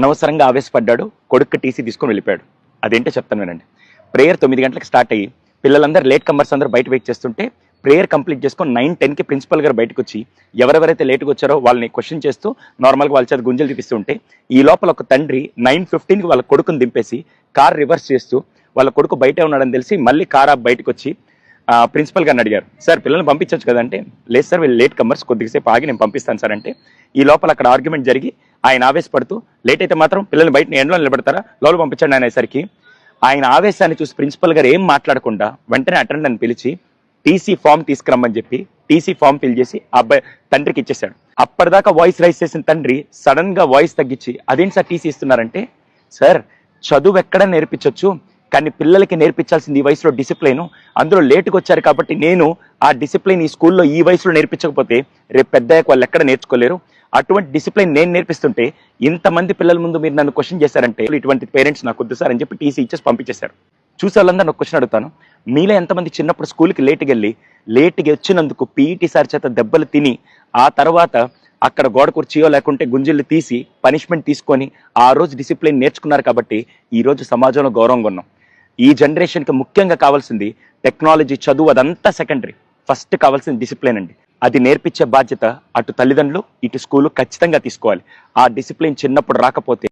అనవసరంగా ఆవేశపడ్డాడు, కొడుకు టీసీ తీసుకొని వెళ్ళిపోయాడు. అదేంటో చెప్తాను వినండి. ప్రేయర్ 9 గంటలకు స్టార్ట్ అయ్యి పిల్లలందరూ లేట్ కమర్స్ అందరూ బయట వెయిట్ చేస్తుంటే ప్రేయర్ కంప్లీట్ చేసుకొని 9:10కి ప్రిన్సిపల్ గారు బయటకు వచ్చి ఎవరెవరైతే లేట్గా వచ్చారో వాళ్ళని క్వశ్చన్ చేస్తూ నార్మల్గా వాళ్ళ చేత గుంజలు చూపిస్తుంటే ఈ లోపల ఒక తండ్రి 9:15కి వాళ్ళ కొడుకుని దింపేసి కార్ రివర్స్ చేస్తూ వాళ్ళ కొడుకు బయటే ఉన్నాడని తెలిసి మళ్ళీ కార్ ఆప్ బయటకు వచ్చి ప్రిన్సిపల్ గారిని అడిగారు, సార్ పిల్లల్ని పంపించవచ్చు కదంటే, లేదు సార్ వీళ్ళు లేట్ కమర్స్, కొద్దిసేపు ఆగి నేను పంపిస్తాను సార్ అంటే ఈ లోపల అక్కడ ఆర్గ్యుమెంట్ జరిగి ఆయన ఆవేశపడుతూ లేట్ అయితే మాత్రం పిల్లల్ని బయట ఎండలో నిలబెడతారా, లోపల పంపించండి అనేసరికి ఆయన ఆవేశాన్ని చూసి ప్రిన్సిపల్ గారు ఏం మాట్లాడకుండా వెంటనే అటెండెంట్ పిలిచి టీసీ ఫామ్ తీసుకురమ్మని చెప్పి టీసీ ఫామ్ ఫిల్ చేసి అబ్బాయి తండ్రికి ఇచ్చేశాడు. అప్పటిదాకా వాయిస్ రైజ్ చేసిన తండ్రి సడన్ గా వాయిస్ తగ్గించి అదేంటి సార్ టీసీ ఇస్తున్నారంటే, సార్ చదువు ఎక్కడ నేర్పించవచ్చు కానీ పిల్లలకి నేర్పించాల్సింది ఈ వయసులో డిసిప్లైన్, అందులో లేటుగా వచ్చారు కాబట్టి నేను ఆ డిసిప్లైన్ ఈ స్కూల్లో ఈ వయసులో నేర్పించకపోతే రేపు పెద్దయ్యాక వాళ్ళు ఎక్కడ నేర్చుకోలేరు, అటువంటి డిసిప్లైన్ నేను నేర్పిస్తుంటే ఇంతమంది పిల్లల ముందు మీరు నన్ను క్వశ్చన్ చేశారంటే ఇటువంటి పేరెంట్స్ నాకు వద్దు సార్ అని చెప్పి టీసీ ఇచ్చేసి పంపించేశారు. చూసే వాళ్ళందరూ ఒక క్వశ్చన్ అడుగుతాను, మీలో ఎంతమంది చిన్నప్పుడు స్కూల్కి లేట్గా వచ్చినందుకు పీఈటీ సార్ చేత దెబ్బలు తిని ఆ తర్వాత అక్కడ గోడ కుర్చీయో లేకుంటే గుంజిళ్ళు తీసి పనిష్మెంట్ తీసుకొని ఆ రోజు డిసిప్లిన్ నేర్చుకున్నారు కాబట్టి ఈ రోజు సమాజంలో గౌరవంగా ఉన్నాం. ఈ జనరేషన్కి ముఖ్యంగా కావాల్సింది టెక్నాలజీ, చదువు అదంతా సెకండరీ, ఫస్ట్ కావాల్సింది డిసిప్లిన్ అండి. అది నేర్పించే బాధ్యత అటు తల్లిదండ్రులు ఇటు స్కూలు ఖచ్చితంగా తీసుకోవాలి. ఆ డిసిప్లిన్ చిన్నప్పుడు రాకపోతే